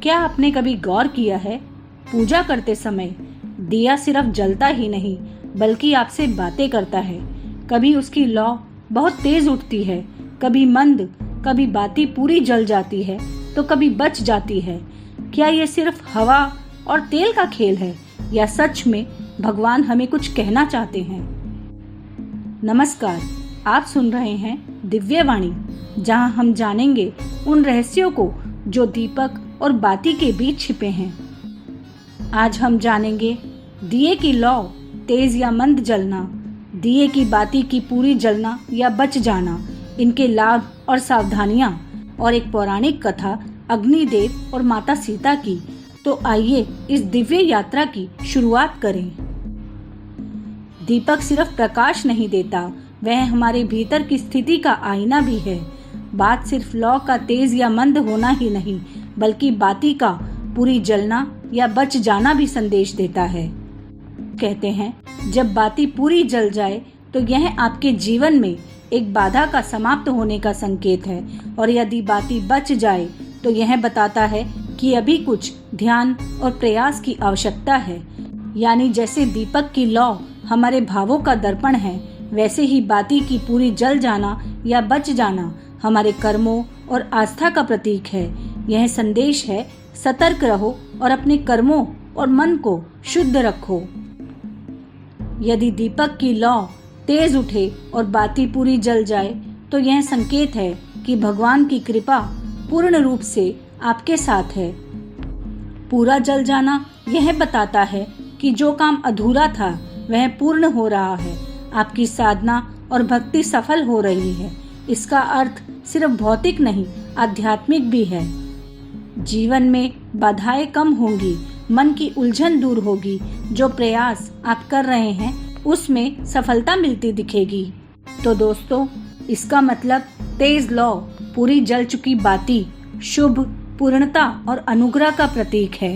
क्या आपने कभी गौर किया है, पूजा करते समय दिया सिर्फ जलता ही नहीं बल्कि आपसे बातें करता है। कभी उसकी लौ बहुत तेज उठती है, कभी मंद, कभी बाती पूरी जल जाती है तो कभी बच जाती है। क्या ये सिर्फ हवा और तेल का खेल है या सच में भगवान हमें कुछ कहना चाहते हैं? नमस्कार, आप सुन रहे हैं दिव्य वाणी, जहां हम जानेंगे उन रहस्यों को जो दीपक और बाती के बीच छिपे हैं। आज हम जानेंगे दिए की लौ तेज या मंद जलना, दिए की बाती की पूरी जलना या बच जाना, इनके लाभ और सावधानियां, और एक पौराणिक कथा अग्निदेव और माता सीता की। तो आइए इस दिव्य यात्रा की शुरुआत करें। दीपक सिर्फ प्रकाश नहीं देता, वह हमारे भीतर की स्थिति का आईना भी है। बात सिर्फ लौ का तेज या मंद होना ही नहीं, बल्कि बाती का पूरी जलना या बच जाना भी संदेश देता है। कहते हैं, जब बाती पूरी जल जाए तो यह आपके जीवन में एक बाधा का समाप्त होने का संकेत है, और यदि बाती बच जाए तो यह बताता है कि अभी कुछ ध्यान और प्रयास की आवश्यकता है। यानी जैसे दीपक की लौ हमारे भावों का दर्पण है, वैसे ही बाती की पूरी जल जाना या बच जाना हमारे कर्मों और आस्था का प्रतीक है। यह संदेश है, सतर्क रहो और अपने कर्मों और मन को शुद्ध रखो। यदि दीपक की लौ तेज उठे और बाती पूरी जल जाए तो यह संकेत है कि भगवान की कृपा पूर्ण रूप से आपके साथ है। पूरा जल जाना यह बताता है कि जो काम अधूरा था वह पूर्ण हो रहा है, आपकी साधना और भक्ति सफल हो रही है। इसका अर्थ सिर्फ भौतिक नहीं, आध्यात्मिक भी है। जीवन में बाधाएं कम होंगी, मन की उलझन दूर होगी, जो प्रयास आप कर रहे हैं उसमें सफलता मिलती दिखेगी। तो दोस्तों, इसका मतलब तेज लौ, पूरी जल चुकी बाती शुभ, पूर्णता और अनुग्रह का प्रतीक है।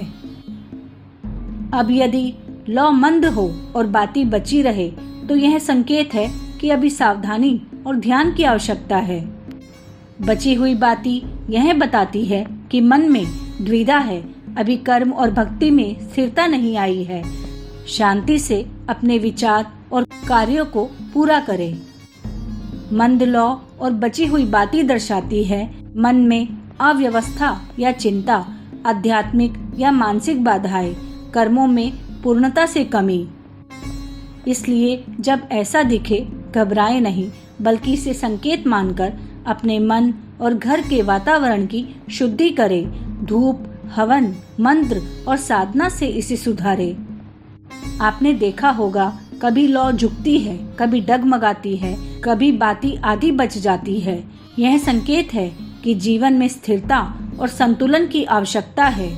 अब यदि लौ मंद हो और बाती बची रहे तो यह संकेत है कि अभी सावधानी और ध्यान की आवश्यकता है। बची हुई बाती यह बताती है कि मन में द्विधा है, अभी कर्म और भक्ति में स्थिरता नहीं आई है। शांति से अपने विचार और कार्यों को पूरा करें। मंद लौ और बची हुई बाती दर्शाती है मन में अव्यवस्था या चिंता, आध्यात्मिक या मानसिक बाधाएं, कर्मों में पूर्णता से कमी। इसलिए जब ऐसा दिखे, घबराए नहीं, बल्कि इसे संकेत मानकर अपने मन और घर के वातावरण की शुद्धि करें। धूप, हवन, मंत्र और साधना से इसे सुधारे। आपने देखा होगा, कभी लौ झुकती है, कभी डगमगाती है, कभी बाती आधी बच जाती है। यह संकेत है कि जीवन में स्थिरता और संतुलन की आवश्यकता है।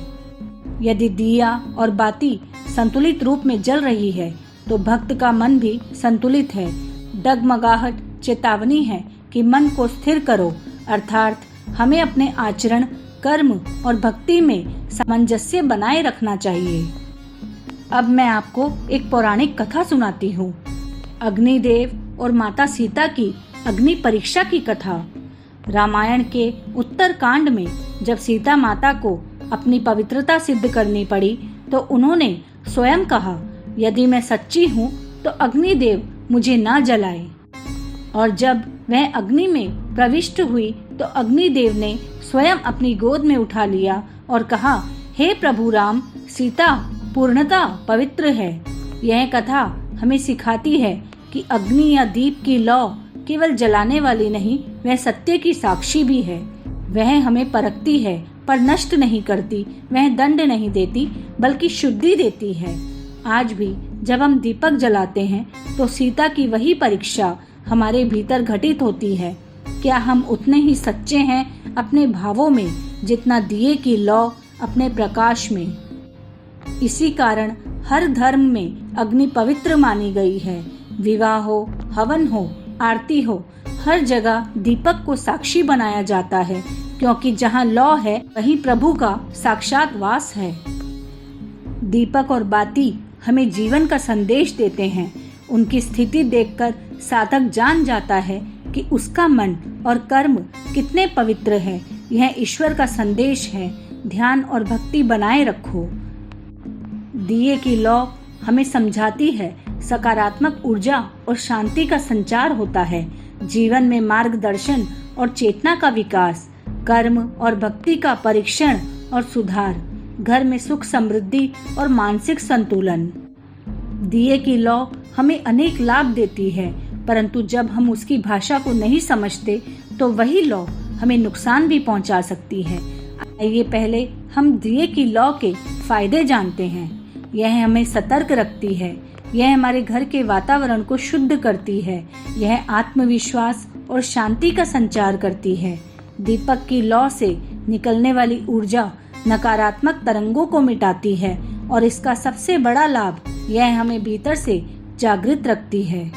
यदि दिया और बाती संतुलित रूप में जल रही है तो भक्त का मन भी संतुलित है। डगमगाहट चेतावनी है कि मन को स्थिर करो, अर्थात हमें अपने आचरण, कर्म और भक्ति में सामंजस्य बनाए रखना चाहिए। अब मैं आपको एक पौराणिक कथा सुनाती हूँ, अग्निदेव और माता सीता की अग्नि परीक्षा की कथा। रामायण के उत्तर कांड में जब सीता माता को अपनी पवित्रता सिद्ध करनी पड़ी तो उन्होंने स्वयं कहा, यदि मैं सच्ची हूँ तो अग्निदेव मुझे ना जलाए। और जब वह अग्नि में प्रविष्ट हुई तो अग्निदेव ने स्वयं अपनी गोद में उठा लिया और कहा, हे प्रभु राम, सीता पूर्णता पवित्र है। यह कथा हमें सिखाती है कि अग्नि या दीप की लौ केवल जलाने वाली नहीं, वह सत्य की साक्षी भी है। वह हमें परखती है पर नष्ट नहीं करती, वह दंड नहीं देती बल्कि शुद्धि देती है। आज भी जब हम दीपक जलाते हैं तो सीता की वही परीक्षा हमारे भीतर घटित होती है। क्या हम उतने ही सच्चे हैं अपने भावों में जितना दिए की लौ अपने प्रकाश में? इसी कारण हर धर्म में अग्नि पवित्र मानी गई है। विवाह हो, हवन हो, आरती हो, हर जगह दीपक को साक्षी बनाया जाता है, क्योंकि जहाँ लौ है वहीं प्रभु का साक्षात वास है। दीपक और बाती हमें जीवन का संदेश देते हैं। उनकी स्थिति देखकर साधक जान जाता है कि उसका मन और कर्म कितने पवित्र है। यह ईश्वर का संदेश है ध्यान और भक्ति बनाए रखो। दिए की लौ हमें समझाती है सकारात्मक ऊर्जा और शांति का संचार होता है, जीवन में मार्गदर्शन और चेतना का विकास, कर्म और भक्ति का परीक्षण और सुधार, घर में सुख समृद्धि और मानसिक संतुलन। दिए की लौ हमें अनेक लाभ देती है, परंतु जब हम उसकी भाषा को नहीं समझते तो वही लौ हमें नुकसान भी पहुंचा सकती है। आइए पहले हम दिए की लौ के फायदे जानते हैं। यह हमें सतर्क रखती है, यह हमारे घर के वातावरण को शुद्ध करती है, यह आत्मविश्वास और शांति का संचार करती है। दीपक की लौ से निकलने वाली ऊर्जा नकारात्मक तरंगों को मिटाती है और इसका सबसे बड़ा लाभ यह हमें भीतर से जागृत रखती है।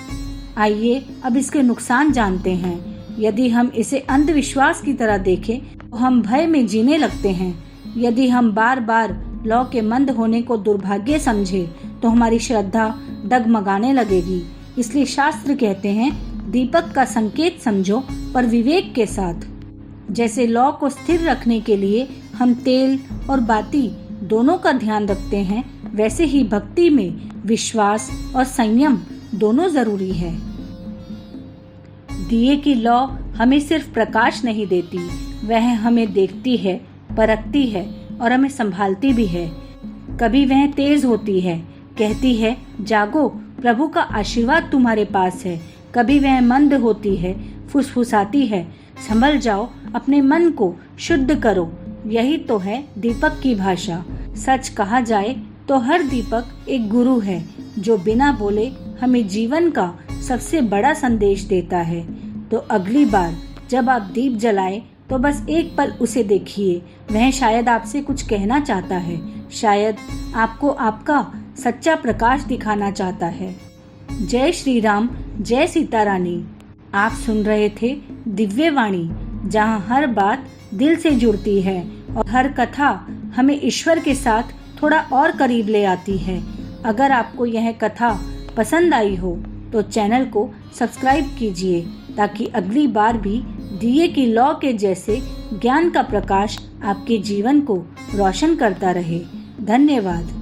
आइए अब इसके नुकसान जानते हैं। यदि हम इसे अंधविश्वास की तरह देखें तो हम भय में जीने लगते हैं। यदि हम बार बार लौ के मंद होने को दुर्भाग्य समझें तो हमारी श्रद्धा डगमगाने लगेगी। इसलिए शास्त्र कहते हैं, दीपक का संकेत समझो पर विवेक के साथ। जैसे लौ को स्थिर रखने के लिए हम तेल और बाती दोनों का ध्यान रखते हैं, वैसे ही भक्ति में विश्वास और संयम दोनों जरूरी है। दिए की लौ हमें सिर्फ प्रकाश नहीं देती, वह हमें देखती है, परखती है और हमें संभालती भी है। कभी वह तेज होती है, कहती है जागो, प्रभु का आशीर्वाद तुम्हारे पास है। कभी वह मंद होती है, फुसफुसाती है, संभल जाओ, अपने मन को शुद्ध करो। यही तो है दीपक की भाषा। सच कहा जाए तो हर दीपक एक गुरु है जो बिना बोले हमें जीवन का सबसे बड़ा संदेश देता है। तो अगली बार जब आप दीप जलाएं तो बस एक पल उसे देखिए, वह शायद आपसे कुछ कहना चाहता है, शायद आपको आपका सच्चा प्रकाश दिखाना चाहता है। जय श्री राम, जय सीता रानी। आप सुन रहे थे दिव्य वाणी, जहाँ हर बात दिल से जुड़ती है और हर कथा हमें ईश्वर के साथ थोड़ा और करीब ले आती है। अगर आपको यह कथा पसंद आई हो तो चैनल को सब्सक्राइब कीजिए ताकि अगली बार भी दिए की लौ के जैसे ज्ञान का प्रकाश आपके जीवन को रोशन करता रहे। धन्यवाद।